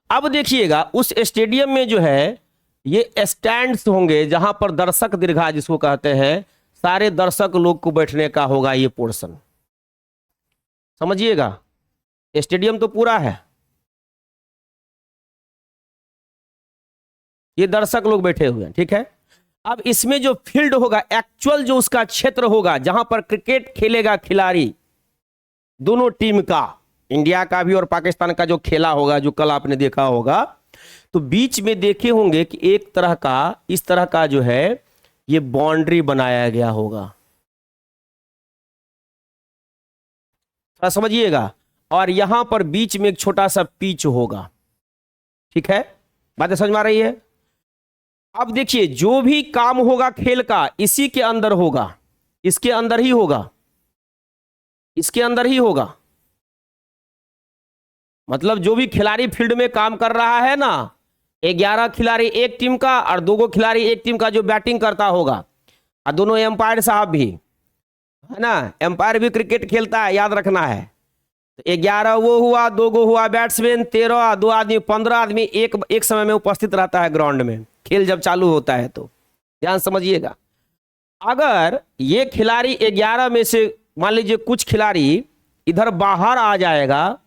अब देखिएगा उस स्टेडियम में जो है ये स्टैंड्स होंगे जहां पर दर्शक दीर्घा जिसको कहते हैं, सारे दर्शक लोग को बैठने का होगा ये पोर्शन, समझिएगा। स्टेडियम तो पूरा है, ये दर्शक लोग बैठे हुए हैं, ठीक है। अब इसमें जो फील्ड होगा, एक्चुअल जो उसका क्षेत्र होगा जहां पर क्रिकेट खेलेगा खिलाड़ी, दोनों टीम का, इंडिया का भी और पाकिस्तान का जो खेला होगा, जो कल आपने देखा होगा, तो बीच में देखे होंगे कि एक तरह का, इस तरह का जो है ये बाउंड्री बनाया गया होगा, थोड़ा समझिएगा। और यहां पर बीच में एक छोटा सा पिच होगा, ठीक है, बातें समझ में आ रही है? अब देखिए जो भी काम होगा खेल का इसी के अंदर होगा, इसके अंदर ही होगा, इसके अंदर ही होगा। मतलब जो भी खिलाड़ी फील्ड में काम कर रहा है ना, 11 खिलाड़ी एक टीम का और 2 खिलाड़ी एक टीम का जो बैटिंग करता होगा, और दोनों एम्पायर साहब भी है ना, एम्पायर भी क्रिकेट खेलता है, याद रखना है। तो 11 वो हुआ, 2 हुआ बैट्समैन, 13, 2 आदमी, 15 आदमी एक समय में उपस्थित रहता है ग्राउंड में, खेल जब चालू होता है। तो ध्यान समझिएगा, अगर ये खिलाड़ी 11 में से मान लीजिए कुछ खिलाड़ी इधर बाहर आ जाएगा,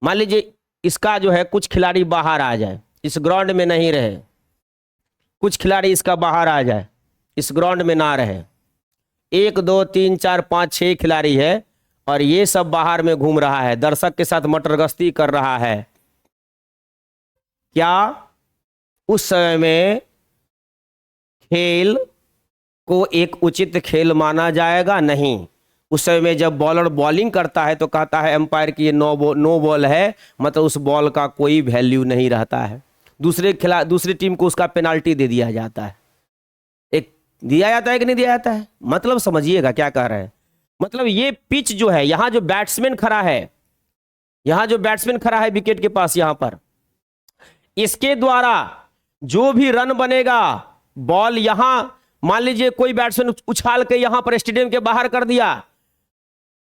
मान लीजिए इसका जो है कुछ खिलाड़ी बाहर आ जाए, इस ग्राउंड में नहीं रहे, कुछ खिलाड़ी इसका बाहर आ जाए, इस ग्राउंड में ना रहे, 1 2 3 4 5 6 खिलाड़ी है और ये सब बाहर में घूम रहा है, दर्शक के साथ मटरगश्ती कर रहा है, क्या उस समय में खेल को एक उचित खेल माना जाएगा? नहीं। उस समय में जब बॉलर बॉलिंग करता है तो कहता है एम्पायर कि ये नो बॉल है, मतलब उस बॉल का कोई वैल्यू नहीं रहता है, दूसरी टीम को उसका पेनाल्टी दे दिया जाता है। एक दिया जाता है कि नहीं दिया जाता है? मतलब समझिएगा क्या कह रहे हैं, मतलब ये पिच जो है, यहां जो बैट्समैन खड़ा है, यहां जो बैट्समैन खड़ा है विकेट के पास, यहां पर इसके द्वारा जो भी रन बनेगा, बॉल यहां मान लीजिए कोई बैट्समैन उछाल के यहां पर स्टेडियम के बाहर कर दिया,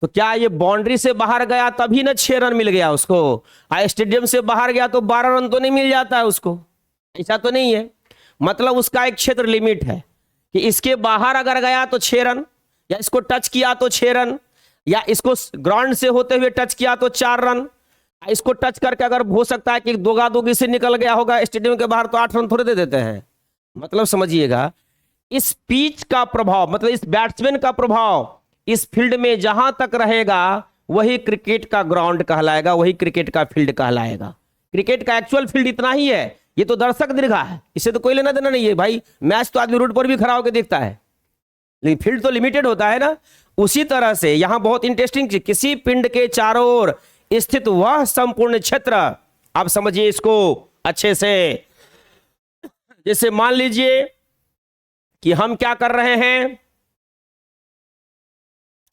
तो क्या ये बाउंड्री से बाहर गया तभी ना 6 रन मिल गया उसको, स्टेडियम से बाहर गया तो 12 रन तो नहीं मिल जाता है उसको? ऐसा तो नहीं है। मतलब उसका एक क्षेत्र लिमिट है कि इसके बाहर अगर गया तो 6 रन, या इसको टच किया तो 6 रन, या इसको ग्राउंड से होते हुए टच किया तो 4 रन, इसको टच करके अगर हो सकता है कि दोगा दोगी से निकल गया होगा स्टेडियम के बाहर, तो 8 रन थोड़े दे देते हैं। मतलब समझिएगा, इस पिच का प्रभाव, मतलब इस बैट्समैन का प्रभाव इस फील्ड में जहां तक रहेगा वही क्रिकेट का ग्राउंड कहलाएगा, वही क्रिकेट का फील्ड कहलाएगा। क्रिकेट का एक्चुअल फील्ड इतना ही है, ये तो दर्शक दीर्घा है, इससे तो कोई लेना देना नहीं है भाई। मैच तो आदमी रोड पर भी खड़ा होकर देखता है, लेकिन फील्ड तो लिमिटेड होता है ना। उसी तरह से यहां बहुत इंटरेस्टिंग चीज, किसी पिंड के चारों ओर स्थित वह संपूर्ण क्षेत्र, आप समझिए इसको अच्छे से। जैसे मान लीजिए कि हम क्या कर रहे हैं,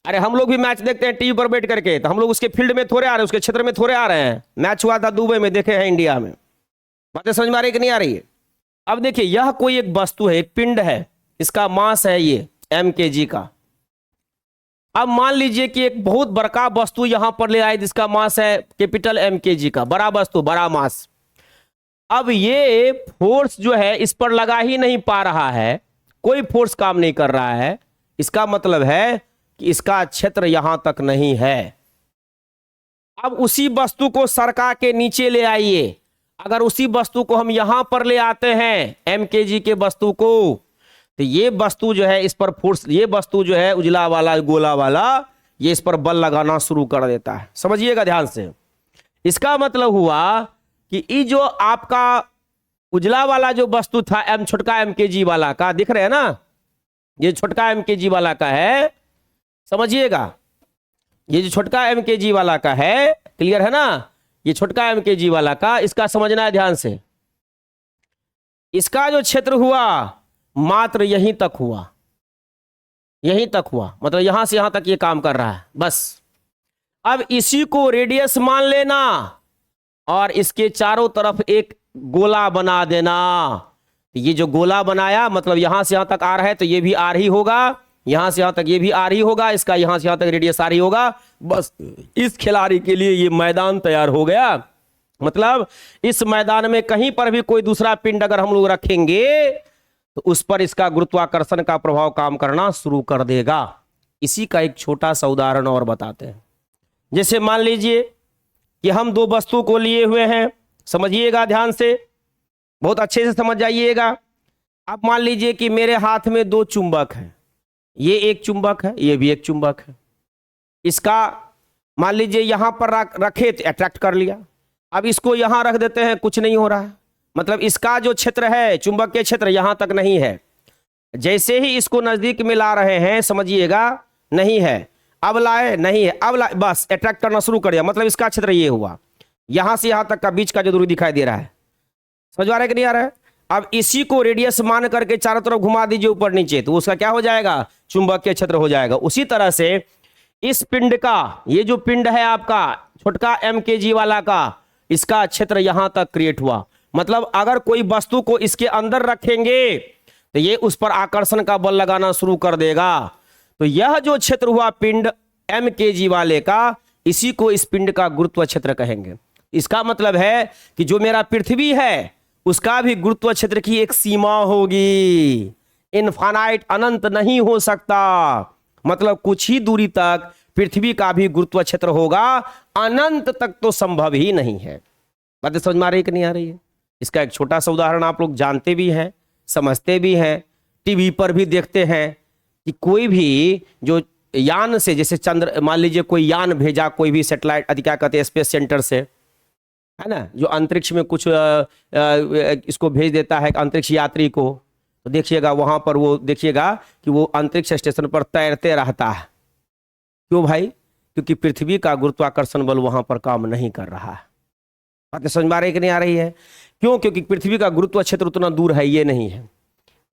अरे हम लोग भी मैच देखते हैं टीवी पर बैठ करके, तो हम लोग उसके फील्ड में थोड़े आ रहे हैं, उसके क्षेत्र में थोड़े आ रहे हैं। मैच हुआ था दुबई में, देखे हैं इंडिया में। बातें समझ में आ रही कि नहीं आ रही है? अब देखिए, यह कोई एक वस्तु है, एक पिंड है, इसका मास है ये mkg का। अब मान लीजिए कि एक बहुत बड़का वस्तु यहां पर ले आए जिसका मास है कैपिटल mkg का, बड़ा वस्तु, बड़ा मास। अब ये फोर्स जो है इस पर लगा ही नहीं पा रहा है, कोई फोर्स काम नहीं कर रहा है। इसका मतलब है कि इसका क्षेत्र यहां तक नहीं है। अब उसी वस्तु को सरका के नीचे ले आइए, अगर उसी वस्तु को हम यहां पर ले आते हैं mkg के वस्तु को, तो ये वस्तु जो है इस पर फोर्स, ये वस्तु जो है उजला वाला गोला वाला, ये इस पर बल लगाना शुरू कर देता है। समझिएगा ध्यान से। इसका मतलब हुआ कि ये जो आपका उजला वाला जो वस्तु था छोटका mkg वाला का, दिख रहे हैं ना, ये छोटका mkg वाला का है, समझिएगा, ये जो छोटका mkg वाला का है, क्लियर है ना, ये छोटका mkg वाला का, इसका समझना है ध्यान से। इसका जो क्षेत्र हुआ मात्र यहीं तक हुआ, यहीं तक हुआ, मतलब यहां से यहां तक ये काम कर रहा है बस। अब इसी को रेडियस मान लेना और इसके चारों तरफ एक गोला बना देना। ये जो गोला बनाया, मतलब यहां से यहां तक आ रहा है, तो ये भी आर ही होगा, यहां से यहां तक ये भी आर ही होगा, इसका यहां से यहां तक रेडियस आर ही होगा। बस इस खिलाड़ी के लिए ये मैदान तैयार हो गया। मतलब इस मैदान में कहीं पर भी कोई दूसरा पिंड अगर हम लोग रखेंगे तो उस पर इसका गुरुत्वाकर्षण का प्रभाव काम करना शुरू कर देगा। इसी का एक छोटा सा उदाहरण और बताते हैं। जैसे मान लीजिए कि हम दो वस्तु को लिए हुए हैं, समझिएगा ध्यान से, बहुत अच्छे से समझ जाइएगा। अब मान लीजिए कि मेरे हाथ में दो चुंबक हैं, ये एक चुंबक है, ये भी एक चुंबक है। इसका मान लीजिए यहां पर रखे तो अट्रैक्ट कर लिया, अब इसको यहां रख देते हैं, कुछ नहीं हो रहा है। मतलब इसका जो क्षेत्र है, चुंबक के क्षेत्र यहां तक नहीं है। जैसे ही इसको नजदीक में ला रहे हैं, समझिएगा, नहीं है, अब लाए, नहीं है, अब लाए, बस अट्रैक्ट करना शुरू कर दिया। मतलब इसका क्षेत्र ये हुआ, यहां से यहां तक का बीच का जो दूरी दिखाई दे रहा है, समझ आ रहा है कि नहीं आ रहा है? अब इसी को रेडियस मान करके चारों तरफ घुमा दीजिए ऊपर नीचे, तो उसका क्या हो जाएगा, चुंबक के क्षेत्र हो जाएगा। उसी तरह से इस पिंड का, ये जो पिंड है आपका छोटका mkg वाला का, इसका क्षेत्र यहां तक क्रिएट हुआ। मतलब अगर कोई वस्तु को इसके अंदर रखेंगे तो ये उस पर आकर्षण का बल लगाना शुरू कर देगा। तो यह जो क्षेत्र हुआ पिंड mkg वाले का, इसी को इस पिंड का गुरुत्व क्षेत्र कहेंगे। इसका मतलब है कि जो मेरा पृथ्वी है उसका भी गुरुत्व क्षेत्र की एक सीमा होगी, इनफाइनाइट, अनंत नहीं हो सकता। मतलब कुछ ही दूरी तक पृथ्वी का भी गुरुत्व क्षेत्र होगा, अनंत तक तो संभव ही नहीं है। बात समझ में आ रही है कि नहीं आ रही है? इसका एक छोटा सा उदाहरण आप लोग जानते भी हैं, समझते भी हैं, टीवी पर भी देखते हैं कि कोई भी जो यान से, जैसे चंद्र, मान लीजिए कोई यान भेजा, कोई भी सैटेलाइट, क्या कहते हैं, स्पेस सेंटर से, है ना, जो अंतरिक्ष में कुछ इसको भेज देता है अंतरिक्ष यात्री को, तो देखिएगा वहां पर वो देखिएगा कि वो अंतरिक्ष स्टेशन पर तैरते रहता है। क्यों भाई? क्योंकि पृथ्वी का गुरुत्वाकर्षण बल वहां पर काम नहीं कर रहा है। बातें समझ में आ रही कि नहीं आ रही है? क्यों? क्योंकि पृथ्वी का गुरुत्व क्षेत्र उतना दूर है, ये नहीं है।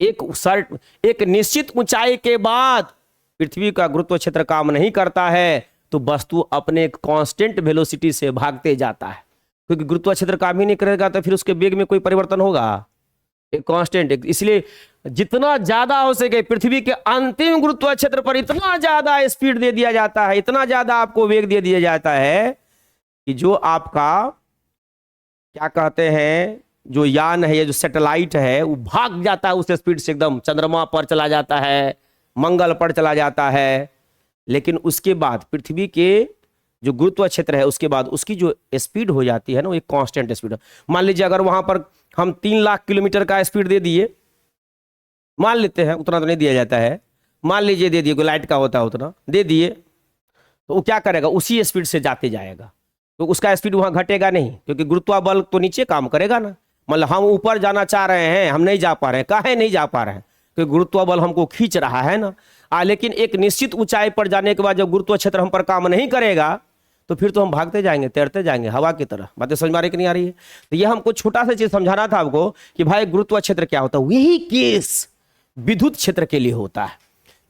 एक निश्चित ऊंचाई के बाद पृथ्वी का गुरुत्व क्षेत्र काम नहीं करता है, तो वस्तु अपने कांस्टेंट वेलोसिटी से भागते जाता है। क्योंकि गुरुत्व क्षेत्र काम ही नहीं करेगा तो फिर उसके वेग में कोई परिवर्तन होगा? एक कांस्टेंट। इसलिए जितना ज्यादा हो सके पृथ्वी के अंतिम गुरुत्व क्षेत्र पर इतना ज्यादा स्पीड दे दिया जाता है, इतना ज्यादा आपको वेग दे दिया जाता है कि जो आपका क्या कहते हैं, जो यान है, जो सैटेलाइट है, वो भाग जाता है उस स्पीड से, एकदम चंद्रमा पर चला जाता है, मंगल पर चला जाता है। लेकिन उसके बाद पृथ्वी के जो गुरुत्व क्षेत्र है उसके बाद उसकी जो स्पीड हो जाती है ना, वो एक कांस्टेंट स्पीड। मान लीजिए अगर वहां पर हम 3 लाख किलोमीटर का स्पीड दे दिए, मान लेते हैं, उतना तो नहीं दिया जाता है, मान लीजिए दे दिए, कोई लाइट का होता है उतना दे दिए, तो वो क्या करेगा, उसी स्पीड से जाते जाएगा, तो उसका स्पीड वहां घटेगा नहीं, क्योंकि गुरुत्व बल तो नीचे काम करेगा ना। मतलब हम ऊपर जाना चाह रहे हैं, हम नहीं जा पा रहे हैं, काहे नहीं जा पा रहे हैं, क्योंकि गुरुत्व बल हमको खींच रहा है ना। लेकिन एक निश्चित ऊंचाई पर जाने के बाद जब गुरुत्व क्षेत्र हम पर काम नहीं करेगा, तो फिर तो हम भागते जाएंगे, तैरते जाएंगे हवा की तरह। बातें समझ में आ रही कि नहीं आ रही है? तो ये हमको छोटा सा चीज समझाना था आपको कि भाई गुरुत्व क्षेत्र क्या होता है। यही केस विद्युत क्षेत्र के लिए होता है।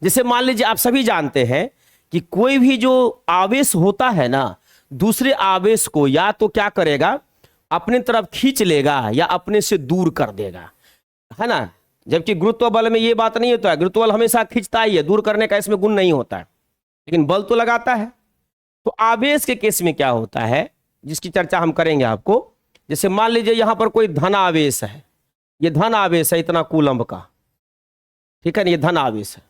जैसे मान लीजिए आप सभी जानते हैं कि कोई भी जो आवेश होता है ना, दूसरे आवेश को या तो क्या करेगा, अपने तरफ खींच लेगा या अपने से दूर कर देगा, है ना। जबकि गुरुत्व बल में ये बात नहीं होता है, गुरुत्व बल हमेशा खींचता ही है, दूर करने का इसमें गुण नहीं होता है, लेकिन बल तो लगाता है। तो आवेश के केस में क्या होता है, जिसकी चर्चा हम करेंगे आपको। जैसे मान लीजिए यहां पर कोई धन आवेश है, ये धन आवेश है इतना कूलम्ब का, ठीक है ना, ये धन आवेश है।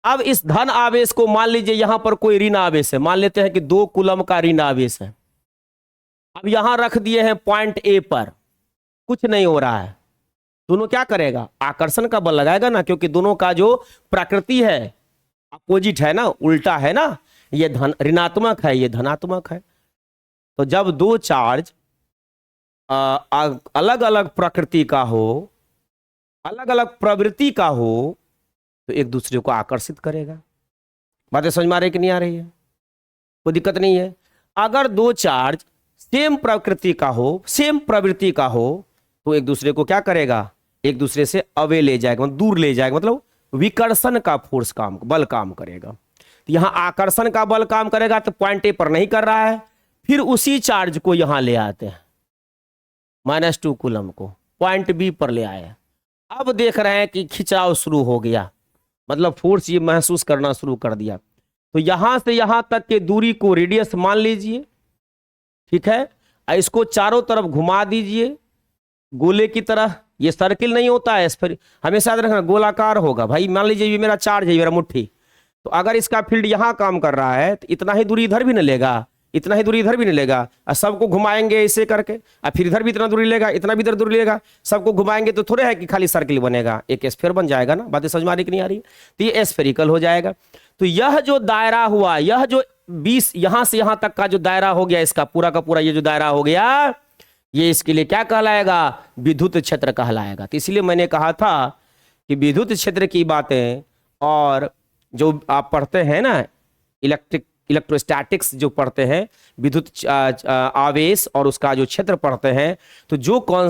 अब इस धन आवेश को मान लीजिए यहां पर कोई ऋण आवेश है, मान लेते हैं कि 2 कूलम्ब का ऋण आवेश है। अब यहां रख दिए हैं पॉइंट ए पर, कुछ नहीं हो रहा है, दोनों क्या करेगा, आकर्षण का बल लगाएगा ना, क्योंकि दोनों का जो प्रकृति है अपोजिट है ना, उल्टा है ना, ये धन ऋणात्मक है, ये धनात्मक है। तो जब 2 चार्ज अलग अलग प्रकृति का हो, अलग अलग प्रवृत्ति का हो, तो एक दूसरे को आकर्षित करेगा। बातें समझ में आ रही कि नहीं आ रही है? कोई दिक्कत नहीं है। अगर 2 चार्ज सेम प्रकृति का हो, सेम प्रवृत्ति का हो, तो एक दूसरे को क्या करेगा, एक दूसरे से अवे ले जाएगा, मतलब दूर ले जाएगा, मतलब विकर्षण का फोर्स काम, बल काम करेगा। तो यहां आकर्षण का बल काम करेगा, तो पॉइंट ए पर नहीं कर रहा है, फिर उसी चार्ज को यहां ले आते हैं, -2 कूलम्ब को पॉइंट बी पर ले आए। अब देख रहे हैं कि खिंचाव शुरू हो गया, मतलब फोर्स ये महसूस करना शुरू कर दिया। तो यहां से यहां तक के दूरी को रेडियस मान लीजिए, ठीक है। इसको चारों तरफ घुमा दीजिए गोले की तरह। ये सर्किल नहीं होता है, फिर हमेशा याद रखना गोलाकार होगा। भाई मान लीजिए ये मेरा चार्ज है, मेरा मुट्ठी, तो अगर इसका फील्ड यहां काम कर रहा है, तो इतना ही दूरी इधर भी नहीं लेगा, इतना ही दूरी इधर भी नहीं लेगा, और सबको घुमाएंगे ऐसे करके, और फिर इधर भी इतना दूरी लेगा, इतना भी इधर दूरी लेगा, सबको घुमाएंगे तो थोड़े है कि खाली सर्किल बनेगा, एक स्फीयर बन जाएगा ना। बातें समझ में आ रही कि नहीं आ रही? तो ये स्फेरिकल हो जाएगा। तो यह जो दायरा हुआ, यह जो 20 यहां से यहां तक का जो दायरा हो गया, इसका पूरा का पूरा ये जो दायरा हो गया, ये इसके लिए क्या कहलाएगा, विद्युत क्षेत्र कहलाएगा। तो इसलिए मैंने कहा था कि विद्युत क्षेत्र की बातें और जो आप पढ़ते हैं ना, इलेक्ट्रोस्टैटिक्स जो पढ़ते हैं, विद्युत आवेश और उसका जो क्षेत्र पढ़ते हैं, तो जो कौन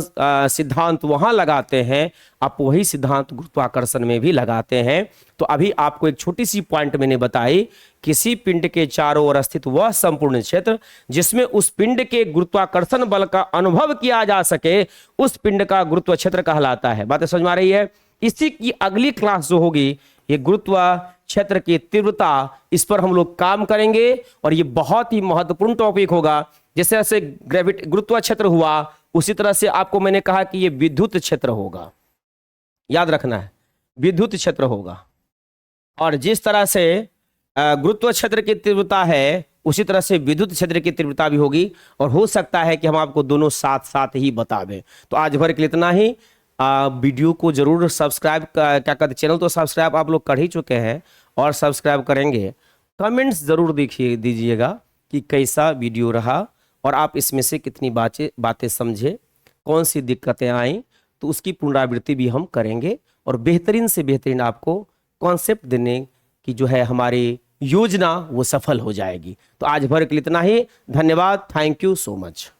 सिद्धांत वहां लगाते हैं, आप वही सिद्धांत गुरुत्वाकर्षण में भी लगाते हैं। तो अभी आपको एक छोटी सी पॉइंट मैंने बताई, किसी पिंड के चारों ओर स्थित वह संपूर्ण क्षेत्र जिसमें उस पिंड के गुरुत्वाकर्षण बल का अनुभव किया जा सके, उस पिंड का गुरुत्व क्षेत्र कहलाता है। बातें समझ में आ रही है? इसी की अगली क्लास जो होगी, ये गुरुत्व क्षेत्र की तीव्रता, इस पर हम लोग काम करेंगे, और ये बहुत ही महत्वपूर्ण टॉपिक होगा। जैसे जैसे गुरुत्व क्षेत्र हुआ, उसी तरह से आपको मैंने कहा कि ये विद्युत क्षेत्र होगा, याद रखना है, विद्युत क्षेत्र होगा। और जिस तरह से गुरुत्व क्षेत्र की तीव्रता है, उसी तरह से विद्युत क्षेत्र की तीव्रता भी होगी, और हो सकता है कि हम आपको दोनों साथ साथ ही बता दें। तो आज भर के लिए इतना ही। वीडियो को जरूर सब्सक्राइब, क्या कहते, चैनल तो सब्सक्राइब आप लोग कर ही चुके हैं और सब्सक्राइब करेंगे। कमेंट्स जरूर दीजिएगा कि कैसा वीडियो रहा, और आप इसमें से कितनी बातें समझे, कौन सी दिक्कतें आई, तो उसकी पुनरावृत्ति भी हम करेंगे, और बेहतरीन से बेहतरीन आपको कॉन्सेप्ट देने की जो है हमारी योजना, वो सफल हो जाएगी। तो आज भर के लिए इतना ही। धन्यवाद। Thank you so much.